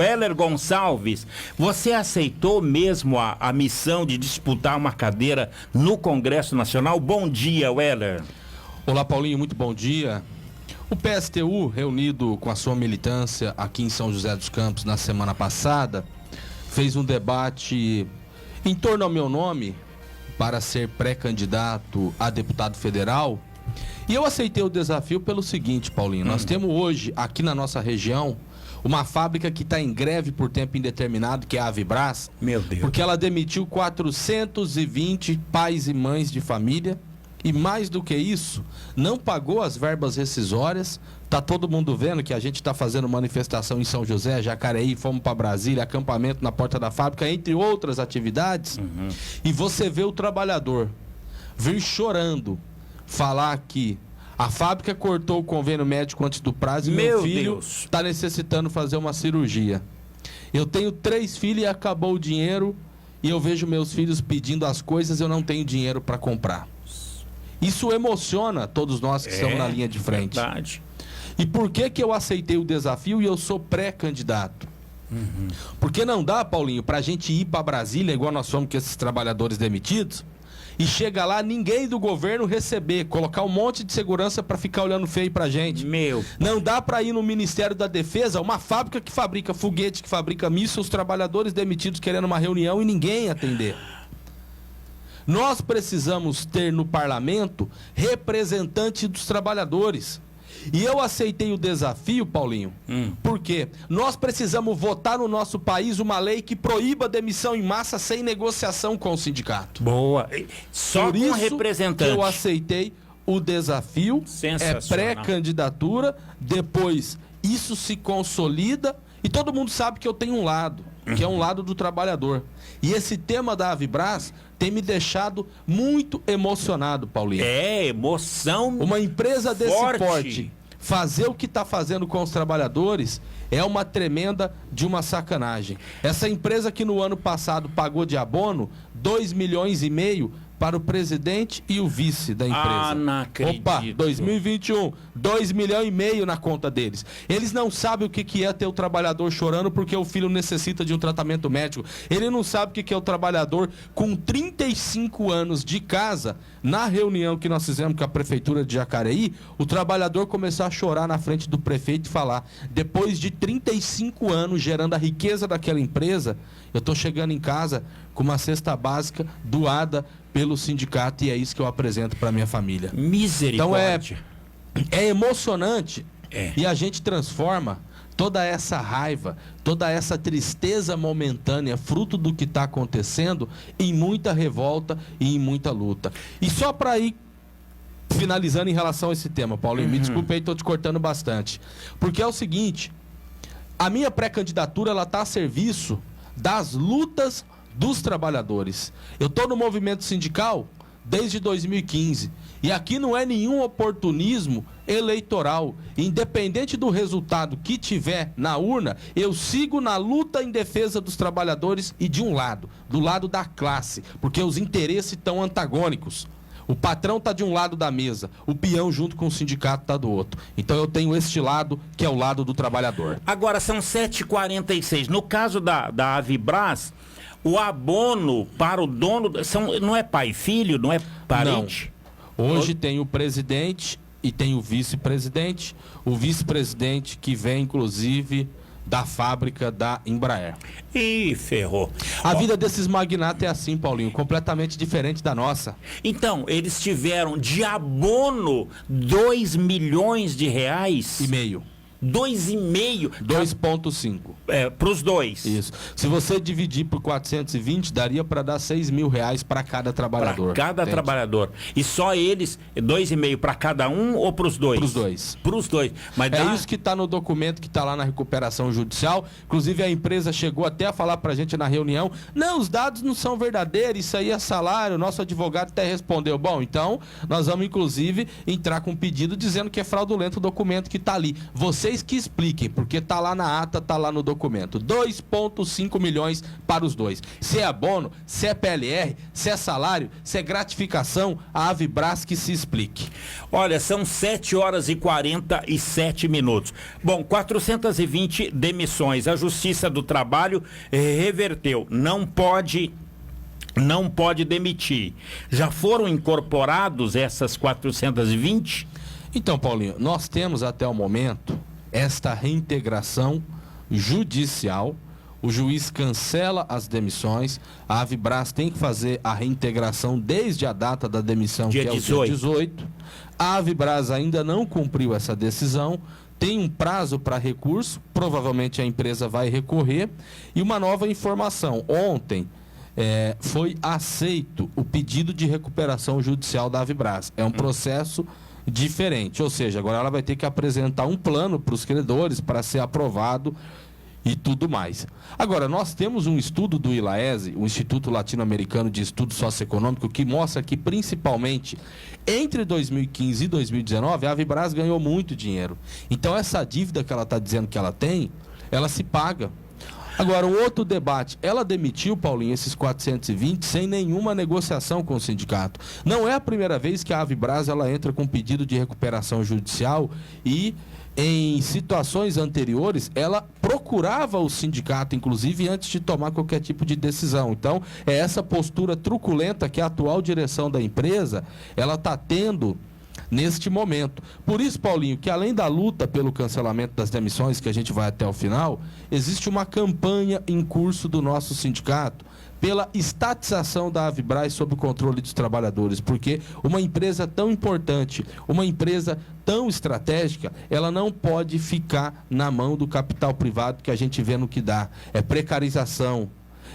Weller Gonçalves, você aceitou mesmo a missão de disputar uma cadeira no Congresso Nacional? Bom dia, Weller. Olá, Paulinho, muito bom dia. O PSTU, reunido com a sua militância aqui em São José dos Campos na semana passada, fez um debate em torno ao meu nome para ser pré-candidato a deputado federal. E eu aceitei o desafio pelo seguinte, Paulinho. Nós temos hoje, aqui na nossa região, uma fábrica que está em greve por tempo indeterminado, que é a Avibraz. Meu Deus. Porque ela demitiu 420 pais e mães de família. E mais do que isso, não pagou as verbas rescisórias. Tá todo mundo vendo que a gente está fazendo manifestação em São José, Jacareí, fomos para Brasília, acampamento na porta da fábrica, entre outras atividades. E você vê o trabalhador vir chorando, falar que a fábrica cortou o convênio médico antes do prazo e meu filho está necessitando fazer uma cirurgia. Eu tenho 3 filhos e acabou o dinheiro, e eu vejo meus filhos pedindo as coisas e eu não tenho dinheiro para comprar. Isso emociona todos nós que estamos na linha de frente. Verdade. E por que eu aceitei o desafio e eu sou pré-candidato? Porque não dá, Paulinho, pra gente ir para Brasília, igual nós somos com esses trabalhadores demitidos, e chega lá, ninguém do governo receber, colocar um monte de segurança para ficar olhando feio pra gente. Não dá para ir no Ministério da Defesa, uma fábrica que fabrica foguete, que fabrica mísseis, os trabalhadores demitidos querendo uma reunião e ninguém atender. Nós precisamos ter no parlamento representante dos trabalhadores. E eu aceitei o desafio, Paulinho, porque nós precisamos votar no nosso país uma lei que proíba a demissão em massa sem negociação com o sindicato. Boa. Só por com isso representante. Que eu aceitei o desafio, é pré-candidatura, depois isso se consolida e todo mundo sabe que eu tenho um lado, que é um lado do trabalhador. E esse tema da Avibraz tem me deixado muito emocionado, Paulinho. É, emoção. Uma empresa desse forte. porte fazer o que está fazendo com os trabalhadores é uma tremenda de uma sacanagem. Essa empresa que no ano passado pagou de abono 2,5 milhões para o presidente e o vice da empresa. Não acredito. Opa, 2021, 2,5 milhões na conta deles. Eles não sabem o que é ter o trabalhador chorando porque o filho necessita de um tratamento médico. Ele não sabe o que é o trabalhador com 35 anos de casa. Na reunião que nós fizemos com a prefeitura de Jacareí, o trabalhador começou a chorar na frente do prefeito e falar: depois de 35 anos gerando a riqueza daquela empresa, eu estou chegando em casa com uma cesta básica doada pelo sindicato e é isso que eu apresento para minha família. Misericórdia. Então é emocionante e a gente transforma toda essa raiva, toda essa tristeza momentânea, fruto do que está acontecendo, em muita revolta e em muita luta. E só para ir finalizando em relação a esse tema, Paulinho, me desculpe aí, estou te cortando bastante. Porque é o seguinte, a minha pré-candidatura ela está a serviço das lutas dos trabalhadores. Eu estou no movimento sindical desde 2015 e aqui não é nenhum oportunismo eleitoral. Independente do resultado que tiver na urna, eu sigo na luta em defesa dos trabalhadores e de um lado, do lado da classe, porque os interesses estão antagônicos. O patrão está de um lado da mesa, o peão junto com o sindicato está do outro. Então eu tenho este lado, que é o lado do trabalhador. Agora são 7h46. No caso da Avibraz, o abono para o dono não é pai e filho, não é parente? Não. Hoje tem o presidente e tem o vice-presidente. O vice-presidente que vem, inclusive, da fábrica da Embraer. Ih, ferrou. A vida desses magnatas é assim, Paulinho, completamente diferente da nossa. Então, eles tiveram de abono 2 milhões de reais? E meio. 2,5. 2,5. Para os dois. Isso. Se você dividir por 420, daria para dar 6 mil reais para cada trabalhador. Para cada trabalhador. E só eles, 2,5 para cada um ou para os dois? Para os dois. Para os dois. Mas é isso que está no documento que está lá na recuperação judicial. Inclusive a empresa chegou até a falar para a gente na reunião: não, os dados não são verdadeiros, isso aí é salário. Nosso advogado até respondeu: bom, então nós vamos inclusive entrar com um pedido dizendo que é fraudulento o documento que está ali. Vocês vocês que expliquem, porque tá lá na ata, tá lá no documento. 2,5 milhões para os dois. Se é abono, se é PLR, se é salário, se é gratificação, a Avibras que se explique. Olha, são 7 horas e 47 minutos. Bom, 420 demissões. A Justiça do Trabalho reverteu. Não pode demitir. Já foram incorporados essas 420? Então, Paulinho, nós temos até o momento esta reintegração judicial. O juiz cancela as demissões. A Avibras tem que fazer a reintegração desde a data da demissão, dia que é 18. o dia 18. A Avibras ainda não cumpriu essa decisão. Tem um prazo para recurso. Provavelmente a empresa vai recorrer. E uma nova informação. Ontem foi aceito o pedido de recuperação judicial da Avibras. É um processo diferente, ou seja, agora ela vai ter que apresentar um plano para os credores para ser aprovado e tudo mais. Agora, nós temos um estudo do ILAESE, o Instituto Latino-Americano de Estudo Socioeconômico, que mostra que, principalmente, entre 2015 e 2019, a Avibras ganhou muito dinheiro. Então, essa dívida que ela está dizendo que ela tem, ela se paga. Agora, um outro debate. Ela demitiu, Paulinho, esses 420 sem nenhuma negociação com o sindicato. Não é a primeira vez que a Avibras ela entra com pedido de recuperação judicial e, em situações anteriores, ela procurava o sindicato, inclusive, antes de tomar qualquer tipo de decisão. Então, é essa postura truculenta que a atual direção da empresa ela está tendo neste momento. Por isso, Paulinho, que além da luta pelo cancelamento das demissões, que a gente vai até o final, existe uma campanha em curso do nosso sindicato pela estatização da Avibras sob o controle dos trabalhadores, porque uma empresa tão importante, uma empresa tão estratégica, ela não pode ficar na mão do capital privado, que a gente vê no que dá. É precarização.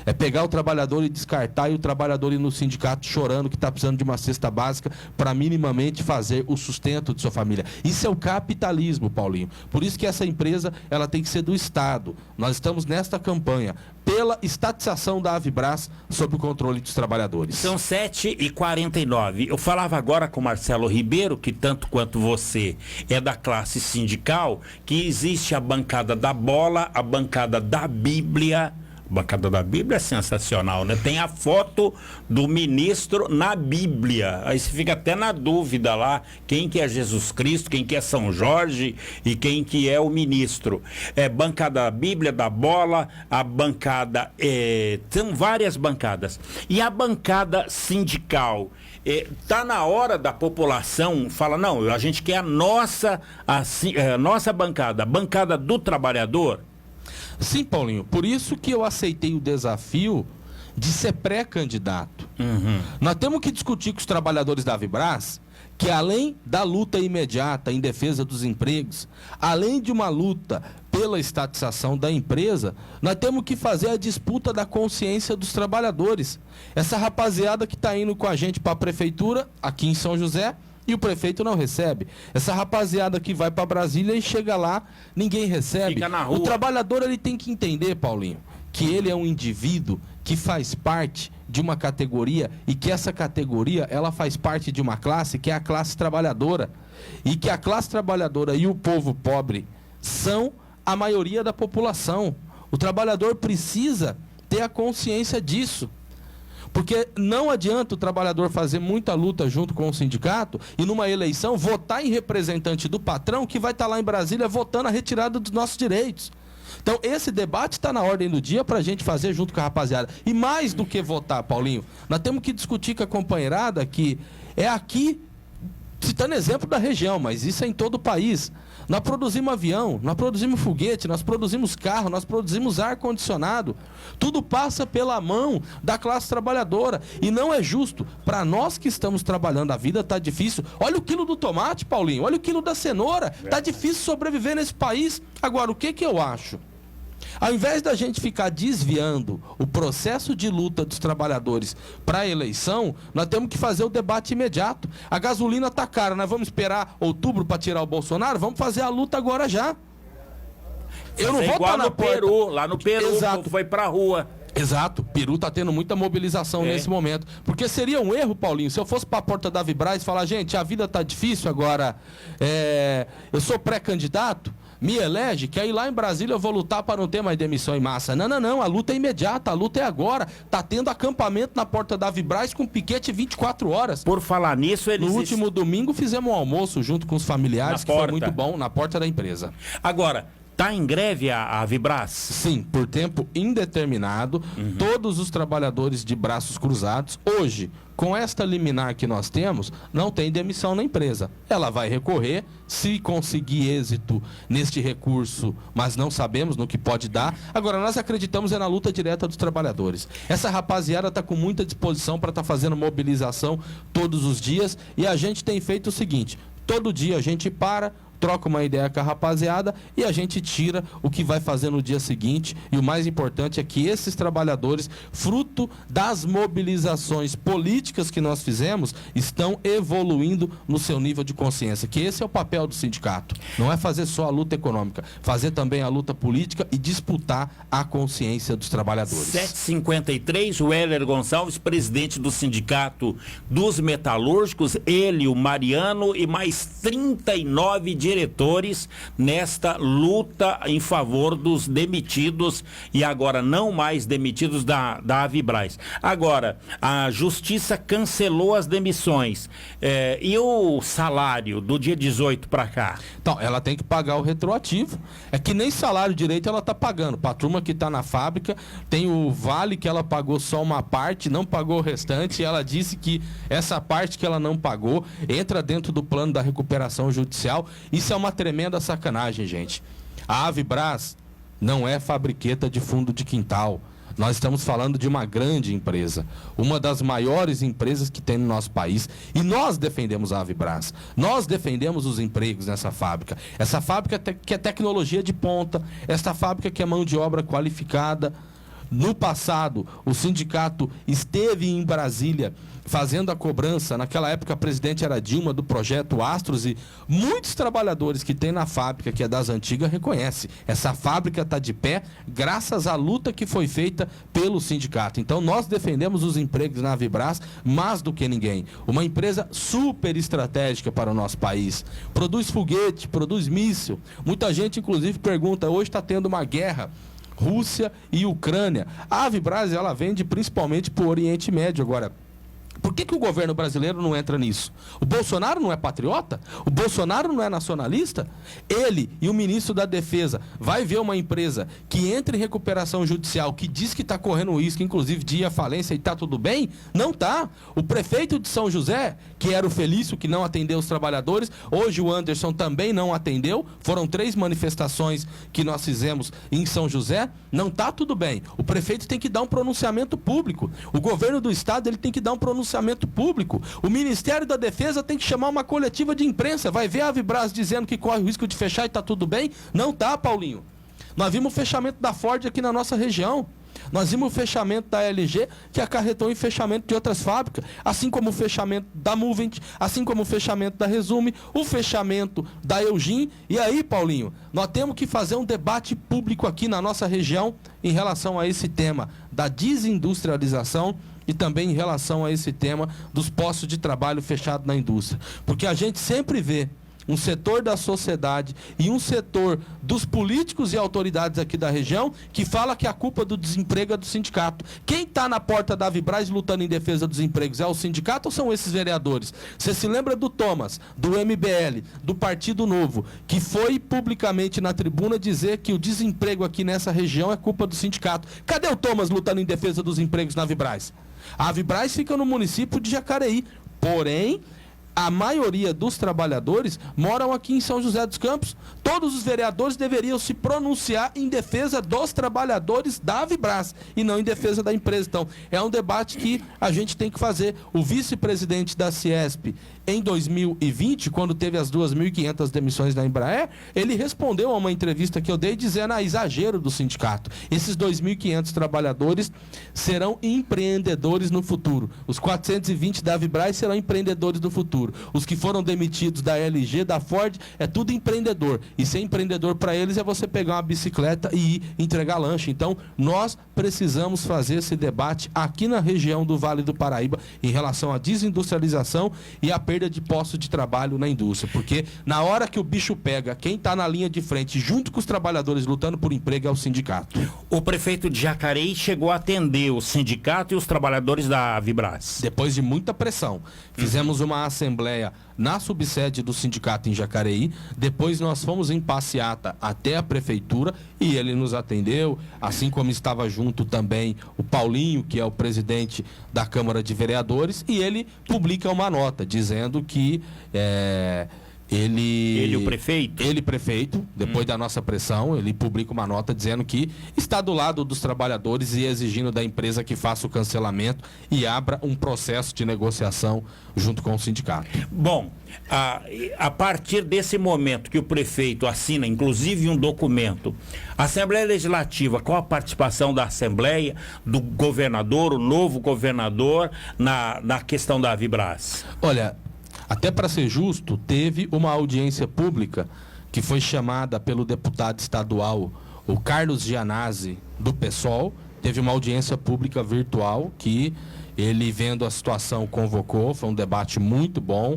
É pegar o trabalhador e descartar, e o trabalhador ir no sindicato chorando que está precisando de uma cesta básica para minimamente fazer o sustento de sua família. Isso é o capitalismo, Paulinho. Por isso que essa empresa ela tem que ser do Estado. Nós estamos nesta campanha pela estatização da Avibras sob o controle dos trabalhadores. São 7h49. Eu falava agora com o Marcelo Ribeiro, que tanto quanto você é da classe sindical, que existe a bancada da bola, a bancada da Bíblia. A bancada da Bíblia é sensacional, né? Tem a foto do ministro na Bíblia. Aí você fica até na dúvida lá, quem que é Jesus Cristo, quem que é São Jorge e quem que é o ministro. Bancada da Bíblia, da bola, a bancada... São várias bancadas. E a bancada sindical... Tá na hora da população falar, não, a gente quer a nossa bancada, a bancada do trabalhador. Sim, Paulinho, por isso que eu aceitei o desafio de ser pré-candidato. Nós temos que discutir com os trabalhadores da Avibras que, além da luta imediata em defesa dos empregos, além de uma luta pela estatização da empresa, nós temos que fazer a disputa da consciência dos trabalhadores. Essa rapaziada que está indo com a gente para a prefeitura, aqui em São José, e o prefeito não recebe. Essa rapaziada que vai para Brasília e chega lá, ninguém recebe. Fica na rua. O trabalhador ele tem que entender, Paulinho, que ele é um indivíduo que faz parte de uma categoria e que essa categoria ela faz parte de uma classe que é a classe trabalhadora. E que a classe trabalhadora e o povo pobre são a maioria da população. O trabalhador precisa ter a consciência disso. Porque não adianta o trabalhador fazer muita luta junto com o sindicato e numa eleição votar em representante do patrão que vai estar lá em Brasília votando a retirada dos nossos direitos. Então esse debate está na ordem do dia para a gente fazer junto com a rapaziada. E mais do que votar, Paulinho, nós temos que discutir com a companheirada que é aqui, citando exemplo da região, mas isso é em todo o país. Nós produzimos avião, nós produzimos foguete, nós produzimos carro, nós produzimos ar-condicionado. Tudo passa pela mão da classe trabalhadora. E não é justo. Para nós que estamos trabalhando, a vida está difícil. Olha o quilo do tomate, Paulinho. Olha o quilo da cenoura. Está difícil sobreviver nesse país. Agora, o que eu acho? Ao invés da gente ficar desviando o processo de luta dos trabalhadores para a eleição, nós temos que fazer o debate imediato. A gasolina está cara, nós vamos esperar outubro para tirar o Bolsonaro? Vamos fazer a luta agora já. Eu não vou igual no Peru, lá no Peru, exato, foi para a rua. Exato, Peru está tendo muita mobilização nesse momento. Porque seria um erro, Paulinho, se eu fosse para a porta da Avibras e falar, gente, a vida está difícil agora, eu sou pré-candidato, me elege, que aí lá em Brasília eu vou lutar para não ter mais demissão em massa. Não, a luta é imediata, a luta é agora. Tá tendo acampamento na porta da Vibraz com piquete 24 horas. Por falar nisso, eles... No último domingo fizemos um almoço junto com os familiares, Na que porta. foi muito bom, na porta da empresa. Agora, tá em greve a Vibraz? Sim, por tempo indeterminado, todos os trabalhadores de braços cruzados, hoje, com esta liminar que nós temos, não tem demissão na empresa. Ela vai recorrer, se conseguir êxito neste recurso, mas não sabemos no que pode dar. Agora, nós acreditamos na luta direta dos trabalhadores. Essa rapaziada está com muita disposição para estar fazendo mobilização todos os dias, e a gente tem feito o seguinte: todo dia a gente troca uma ideia com a rapaziada e a gente tira o que vai fazer no dia seguinte. E o mais importante é que esses trabalhadores, fruto das mobilizações políticas que nós fizemos, estão evoluindo no seu nível de consciência, que esse é o papel do sindicato. Não é fazer só a luta econômica, fazer também a luta política e disputar a consciência dos trabalhadores. 7h53, o Heller Gonçalves, presidente do Sindicato dos Metalúrgicos, ele, o Mariano e mais 39 diretores nesta luta em favor dos demitidos e agora não mais demitidos da Vibraz. Agora, a justiça cancelou as demissões. E o salário do dia 18 para cá? Então, ela tem que pagar o retroativo. É que nem salário direito ela está pagando. Para a turma que está na fábrica, tem o vale que ela pagou só uma parte, não pagou o restante, e ela disse que essa parte que ela não pagou entra dentro do plano da recuperação judicial. Isso é uma tremenda sacanagem, gente. A Vibraz não é fabriqueta de fundo de quintal. Nós estamos falando de uma grande empresa, uma das maiores empresas que tem no nosso país, e nós defendemos a Vibraz. Nós defendemos os empregos nessa fábrica. Essa fábrica que é tecnologia de ponta, essa fábrica que é mão de obra qualificada. No passado, o sindicato esteve em Brasília fazendo a cobrança. Naquela época a presidente era Dilma, do projeto Astros, e muitos trabalhadores que tem na fábrica, que é das antigas, reconhecem. Essa fábrica está de pé graças à luta que foi feita pelo sindicato. Então nós defendemos os empregos na Vibraz mais do que ninguém. Uma empresa super estratégica para o nosso país. Produz foguete, produz míssil. Muita gente inclusive pergunta, hoje está tendo uma guerra Rússia e Ucrânia. A Vibraz, ela vende principalmente para o Oriente Médio. Agora, por que o governo brasileiro não entra nisso? O Bolsonaro não é patriota? O Bolsonaro não é nacionalista? Ele e o ministro da Defesa vai ver uma empresa que entra em recuperação judicial, que diz que está correndo risco, inclusive de ir à falência, e está tudo bem? Não está. O prefeito de São José, que era o Felício, que não atendeu os trabalhadores, hoje o Anderson também não atendeu. Foram 3 manifestações que nós fizemos em São José. Não está tudo bem. O prefeito tem que dar um pronunciamento público. O governo do estado, ele tem que dar um pronunciamento público. O Ministério da Defesa tem que chamar uma coletiva de imprensa. Vai ver a Vibraz dizendo que corre o risco de fechar e está tudo bem? Não tá, Paulinho. Nós vimos o fechamento da Ford aqui na nossa região. Nós vimos o fechamento da LG, que acarretou em fechamento de outras fábricas, assim como o fechamento da Movent, assim como o fechamento da Resume, o fechamento da Eugin. E aí, Paulinho, nós temos que fazer um debate público aqui na nossa região em relação a esse tema da desindustrialização e também em relação a esse tema dos postos de trabalho fechados na indústria. Porque a gente sempre vê um setor da sociedade e um setor dos políticos e autoridades aqui da região que fala que a culpa do desemprego é do sindicato. Quem está na porta da Vibraz lutando em defesa dos empregos é o sindicato ou são esses vereadores? Você se lembra do Thomas, do MBL, do Partido Novo, que foi publicamente na tribuna dizer que o desemprego aqui nessa região é culpa do sindicato? Cadê o Thomas lutando em defesa dos empregos na Vibraz? A Vibraz fica no município de Jacareí, porém a maioria dos trabalhadores moram aqui em São José dos Campos. Todos os vereadores deveriam se pronunciar em defesa dos trabalhadores da Vibraz e não em defesa da empresa. Então, é um debate que a gente tem que fazer. O vice-presidente da Ciesp, em 2020, quando teve as 2.500 demissões da Embraer, ele respondeu a uma entrevista que eu dei dizendo exagero do sindicato. Esses 2.500 trabalhadores serão empreendedores no futuro. Os 420 da Vibraz serão empreendedores no futuro. Futuro. Os que foram demitidos da LG, da Ford, é tudo empreendedor. E ser empreendedor para eles é você pegar uma bicicleta e ir entregar lanche. Então, nós precisamos fazer esse debate aqui na região do Vale do Paraíba em relação à desindustrialização e à perda de postos de trabalho na indústria. Porque na hora que o bicho pega, quem está na linha de frente, junto com os trabalhadores lutando por emprego, é o sindicato. O prefeito de Jacareí chegou a atender o sindicato e os trabalhadores da Vibras. Depois de muita pressão, fizemos uma assembleia na subsede do sindicato em Jacareí. Depois nós fomos em passeata até a prefeitura e ele nos atendeu, assim como estava junto também o Paulinho, que é o presidente da Câmara de Vereadores, e ele publica uma nota dizendo que Ele, o prefeito? Ele, prefeito, depois da nossa pressão, ele publica uma nota dizendo que está do lado dos trabalhadores e exigindo da empresa que faça o cancelamento e abra um processo de negociação junto com o sindicato. Bom, a partir desse momento que o prefeito assina, inclusive, um documento, a Assembleia Legislativa, qual a participação da Assembleia, do governador, o novo governador, na questão da Vibras? Olha, até para ser justo, teve uma audiência pública que foi chamada pelo deputado estadual, o Carlos Gianazzi, do PSOL. Teve uma audiência pública virtual que ele, vendo a situação, convocou. Foi um debate muito bom.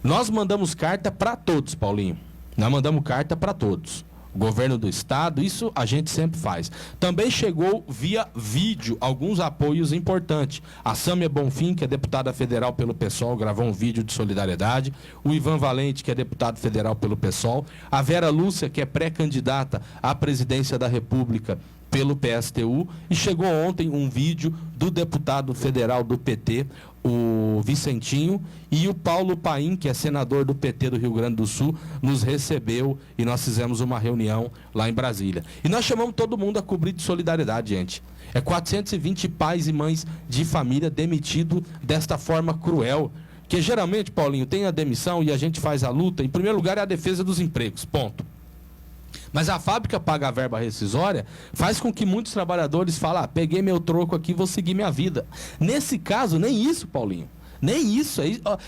Nós mandamos carta para todos, Paulinho. Nós mandamos carta para todos. Governo do Estado, isso a gente sempre faz. Também chegou via vídeo alguns apoios importantes. A Sâmia Bonfim, que é deputada federal pelo PSOL, gravou um vídeo de solidariedade. O Ivan Valente, que é deputado federal pelo PSOL. A Vera Lúcia, que é pré-candidata à presidência da República pelo PSTU. E chegou ontem um vídeo do deputado federal do PT, o Vicentinho, e o Paulo Paim, que é senador do PT do Rio Grande do Sul, nos recebeu e nós fizemos uma reunião lá em Brasília. E nós chamamos todo mundo a cobrir de solidariedade, gente. É 420 pais e mães de família demitidos desta forma cruel. Que geralmente, Paulinho, tem a demissão e a gente faz a luta. Em primeiro lugar é a defesa dos empregos, ponto. Mas a fábrica paga a verba rescisória, faz com que muitos trabalhadores falem, peguei meu troco aqui, vou seguir minha vida. Nesse caso, nem isso, Paulinho. Nem isso.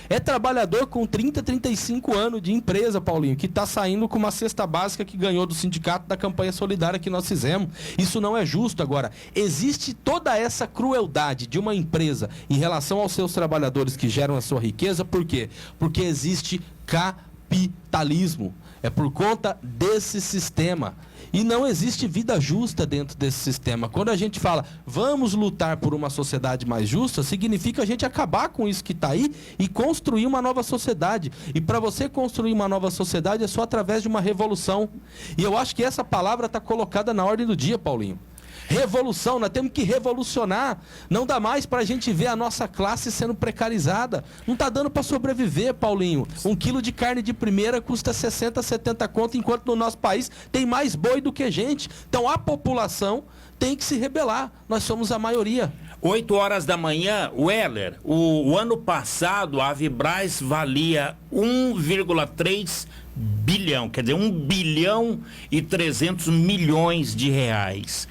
É trabalhador com 30, 35 anos de empresa, Paulinho, que está saindo com uma cesta básica que ganhou do sindicato da campanha solidária que nós fizemos. Isso não é justo. Agora, existe toda essa crueldade de uma empresa em relação aos seus trabalhadores que geram a sua riqueza. Por quê? Porque existe capitalismo. É por conta desse sistema. E não existe vida justa dentro desse sistema. Quando a gente fala, vamos lutar por uma sociedade mais justa, significa a gente acabar com isso que está aí e construir uma nova sociedade. E para você construir uma nova sociedade é só através de uma revolução. E eu acho que essa palavra está colocada na ordem do dia, Paulinho. Revolução, nós temos que revolucionar. Não dá mais para a gente ver a nossa classe sendo precarizada. Não está dando para sobreviver, Paulinho. 1 quilo de carne de primeira custa 60, 70 conto, enquanto no nosso país tem mais boi do que gente. Então a população tem que se rebelar. Nós somos a maioria. 8 horas da manhã, Weller, o ano passado a Vibraz valia 1,3 bilhão, quer dizer, 1 bilhão e 300 milhões de reais.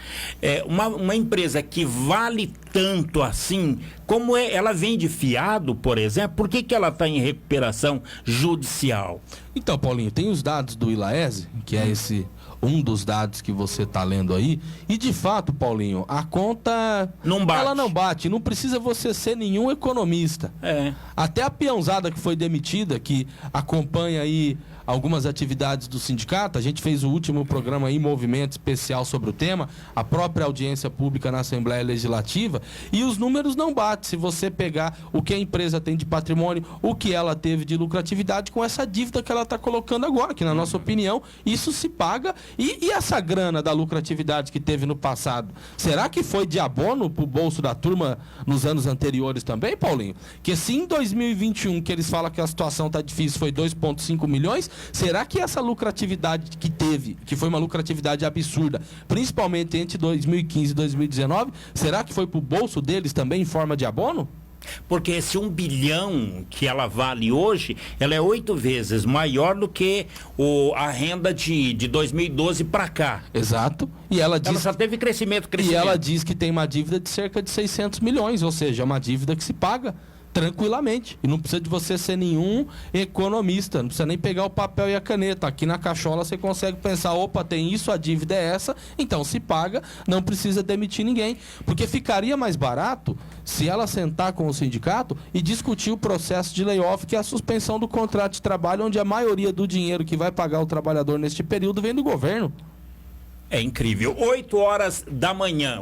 Uma empresa que vale tanto assim, como ela vende fiado, por exemplo, por que ela está em recuperação judicial? Então, Paulinho, tem os dados do ILAESE, que é um dos dados que você está lendo aí, e de fato, Paulinho, a conta não bate. Ela não bate, não precisa você ser nenhum economista. Até a peãozada que foi demitida, que acompanha aí algumas atividades do sindicato, a gente fez o último programa em movimento especial sobre o tema, a própria audiência pública na Assembleia Legislativa, e os números não batem. Se você pegar o que a empresa tem de patrimônio, o que ela teve de lucratividade com essa dívida que ela está colocando agora, que na nossa opinião, isso se paga. E essa grana da lucratividade que teve no passado, será que foi de abono para o bolso da turma nos anos anteriores também, Paulinho? Que se em 2021, que eles falam que a situação está difícil, foi 2,5 milhões, será que essa lucratividade que teve, que foi uma lucratividade absurda, principalmente entre 2015 e 2019, será que foi para o bolso deles também em forma de abono? Porque esse 1 bilhão que ela vale hoje, ela é 8 vezes maior do que a renda de 2012 para cá. Exato. E ela só teve crescimento. E ela diz que tem uma dívida de cerca de 600 milhões, ou seja, é uma dívida que se paga tranquilamente. E não precisa de você ser nenhum economista, não precisa nem pegar o papel e a caneta. Aqui na cachola você consegue pensar, opa, tem isso, a dívida é essa, então se paga, não precisa demitir ninguém. Porque ficaria mais barato se ela sentar com o sindicato e discutir o processo de layoff, que é a suspensão do contrato de trabalho, onde a maioria do dinheiro que vai pagar o trabalhador neste período vem do governo. É incrível. 8 horas da manhã.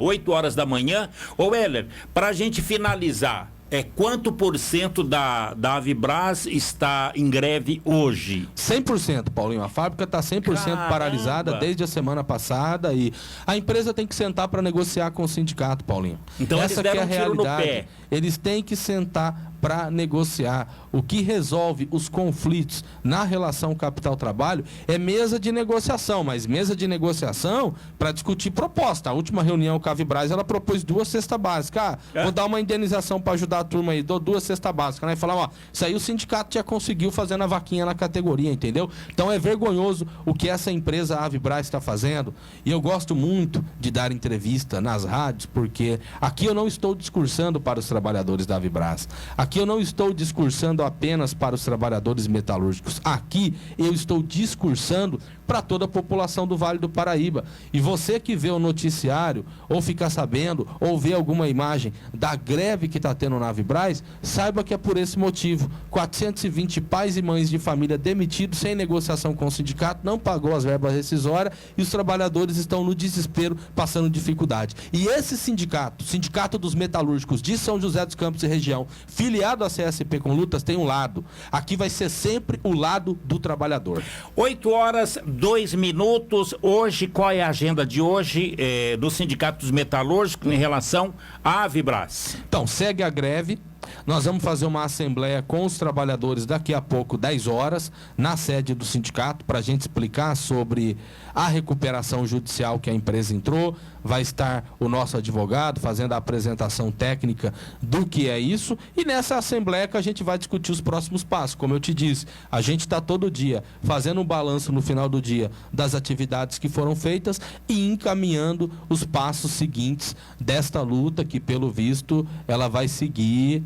Ô Heller, para a gente finalizar, quanto por cento da Avibras está em greve hoje? 100%, Paulinho. A fábrica está 100% Caramba! paralisada desde a semana passada e a empresa tem que sentar para negociar com o sindicato, Paulinho. Então essa eles deram que é a um tiro no realidade. pé. Eles têm que sentar para negociar. O que resolve os conflitos na relação capital-trabalho é mesa de negociação, mas mesa de negociação para discutir proposta. A última reunião com a Avibras, ela propôs 2 cestas básicas. Vou dar uma indenização para ajudar a turma aí, dou 2 cestas básicas, né? E falar, ó, isso aí o sindicato já conseguiu fazendo a vaquinha na categoria, entendeu? Então é vergonhoso o que essa empresa a Avibras está fazendo. E eu gosto muito de dar entrevista nas rádios, porque aqui eu não estou discursando para os trabalhadores da Avibras. Aqui eu não estou discursando apenas para os trabalhadores metalúrgicos. Aqui eu estou discursando para toda a população do Vale do Paraíba. E você que vê o noticiário, ou ficar sabendo, ou vê alguma imagem da greve que está tendo na Avibras, saiba que é por esse motivo. 420 pais e mães de família demitidos sem negociação com o sindicato, não pagou as verbas rescisórias e os trabalhadores estão no desespero, passando dificuldade. E esse sindicato, Sindicato dos Metalúrgicos de São José dos Campos e região, filiado à CSP com lutas, tem um lado. Aqui vai ser sempre o lado do trabalhador. 8 horas, 2 minutos. Hoje, qual é a agenda de hoje do Sindicato dos Metalúrgicos em relação à Avibras? Então, segue a greve. Nós vamos fazer uma assembleia com os trabalhadores daqui a pouco, 10 horas, na sede do sindicato, para a gente explicar sobre a recuperação judicial que a empresa entrou. Vai estar o nosso advogado fazendo a apresentação técnica do que é isso. E nessa assembleia que a gente vai discutir os próximos passos. Como eu te disse, a gente está todo dia fazendo um balanço no final do dia das atividades que foram feitas e encaminhando os passos seguintes desta luta, que pelo visto ela vai seguir.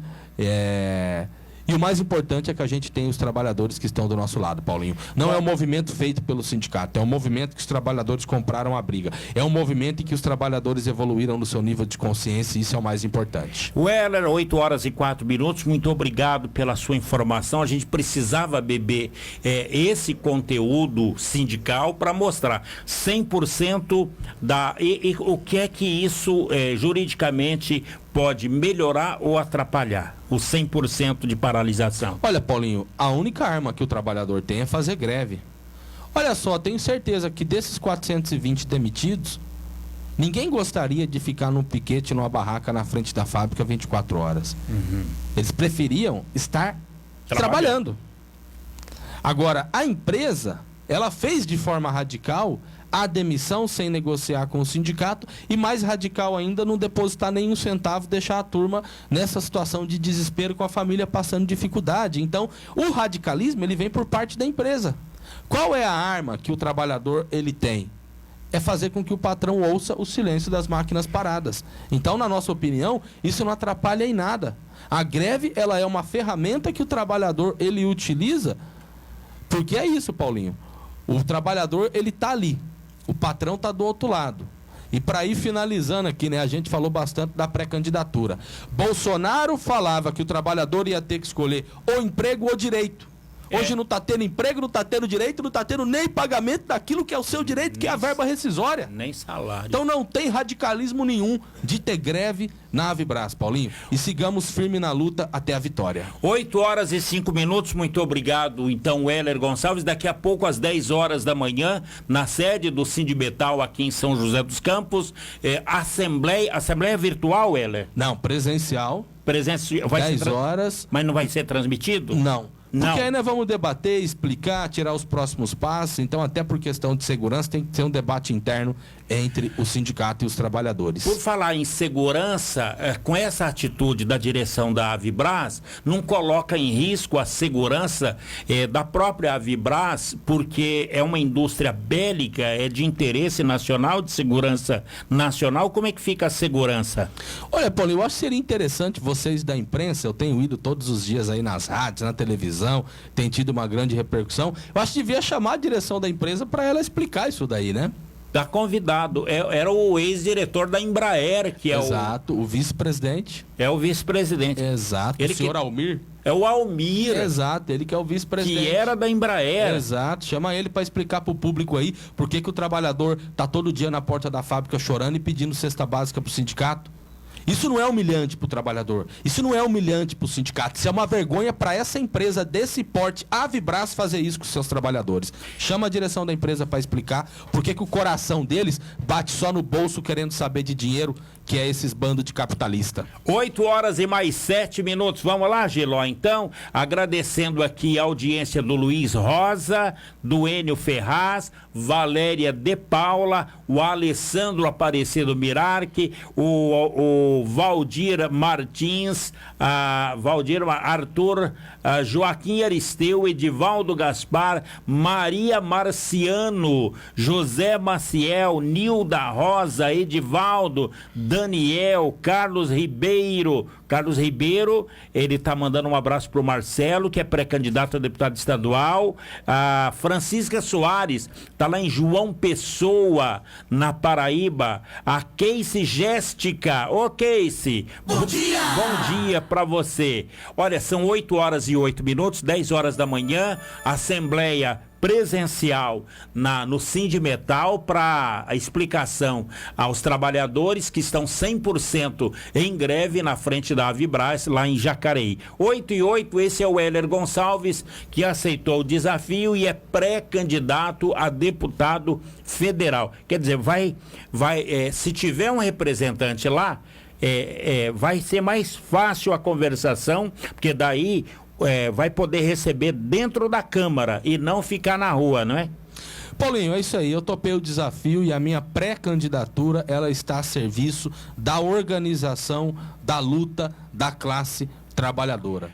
E o mais importante é que a gente tem os trabalhadores que estão do nosso lado, Paulinho. Não é um movimento feito pelo sindicato, é um movimento que os trabalhadores compraram a briga. É um movimento em que os trabalhadores evoluíram no seu nível de consciência e isso é o mais importante. Weller, 8 horas e 4 minutos, muito obrigado pela sua informação. A gente precisava beber esse conteúdo sindical para mostrar 100% e o que é que isso juridicamente pode melhorar ou atrapalhar o 100% de paralisação. Olha, Paulinho, a única arma que o trabalhador tem é fazer greve. Olha só, tenho certeza que desses 420 demitidos, ninguém gostaria de ficar num piquete, numa barraca na frente da fábrica 24 horas. Uhum. Eles preferiam estar trabalhando. Agora, a empresa, ela fez de forma radical a demissão sem negociar com o sindicato e mais radical ainda, não depositar nenhum centavo, deixar a turma nessa situação de desespero com a família passando dificuldade. Então, o radicalismo ele vem por parte da empresa. Qual é a arma que o trabalhador ele tem? É fazer com que o patrão ouça o silêncio das máquinas paradas. Então, na nossa opinião, isso não atrapalha em nada. A greve ela é uma ferramenta que o trabalhador ele utiliza, porque é isso, Paulinho. O trabalhador ele está ali. O patrão está do outro lado. E para ir finalizando aqui, né, a gente falou bastante da pré-candidatura. Bolsonaro falava que o trabalhador ia ter que escolher ou emprego ou direito. Hoje não está tendo emprego, não está tendo direito, não está tendo nem pagamento daquilo que é o seu direito, que é a verba rescisória. Nem salário. Então não tem radicalismo nenhum de ter greve na Avibras, Paulinho. E sigamos firme na luta até a vitória. 8 horas e 5 minutos, muito obrigado, então, Weller Gonçalves. Daqui a pouco, às 10 horas da manhã, na sede do Sindimetal aqui em São José dos Campos, assembleia virtual, Weller? Não, presencial. Vai 10 horas. Mas não vai ser transmitido? Não. Não. Porque aí nós vamos debater, explicar, tirar os próximos passos. Então, até por questão de segurança, tem que ter um debate interno entre o sindicato e os trabalhadores. Por falar em segurança, com essa atitude da direção da Avibras, não coloca em risco a segurança da própria Avibras, porque é uma indústria bélica, é de interesse nacional, de segurança nacional. Como é que fica a segurança? Olha, Paulo, eu acho que seria interessante vocês da imprensa, eu tenho ido todos os dias aí nas rádios, na televisão, tem tido uma grande repercussão. Eu acho que devia chamar a direção da empresa para ela explicar isso daí, né? Tá convidado. Era o ex-diretor da Embraer, que é Exato, o vice-presidente. É o vice-presidente. Exato, Ele o senhor Almir. É o Almir. Exato, ele que é o vice-presidente. Que era da Embraer. Exato, chama ele para explicar pro público aí por que o trabalhador tá todo dia na porta da fábrica chorando e pedindo cesta básica pro sindicato. Isso não é humilhante pro trabalhador. Isso não é humilhante pro sindicato. Isso é uma vergonha para essa empresa desse porte, a Avibras, fazer isso com seus trabalhadores. Chama a direção da empresa para explicar por que o coração deles bate só no bolso querendo saber de dinheiro, que é esses bandos de capitalista. 8h mais 7. Vamos lá, Giló, então, agradecendo aqui a audiência do Luiz Rosa, do Enio Ferraz, Valéria de Paula, o Alessandro Aparecido Mirarque, o Valdir Martins, Valdir Arthur, Joaquim Aristeu, Edivaldo Gaspar, Maria Marciano, José Maciel, Nilda Rosa, Edivaldo, Daniel, Carlos Ribeiro. Carlos Ribeiro, ele tá mandando um abraço pro Marcelo, que é pré-candidato a deputado estadual. A Francisca Soares, tá lá em João Pessoa, na Paraíba. A Casey Géstica. Ô, Casey. Bom dia! Bom dia pra você. Olha, são 8h08, 10 horas da manhã, Assembleia presencial no Sindimetal para a explicação aos trabalhadores que estão 100% em greve na frente da Avibras, lá em Jacareí. 8h08, esse é o Heller Gonçalves, que aceitou o desafio e é pré-candidato a deputado federal. Quer dizer, se tiver um representante lá, vai ser mais fácil a conversação, porque daí vai poder receber dentro da Câmara e não ficar na rua, não é? Paulinho, é isso aí, eu topei o desafio e a minha pré-candidatura, ela está a serviço da organização da luta da classe trabalhadora.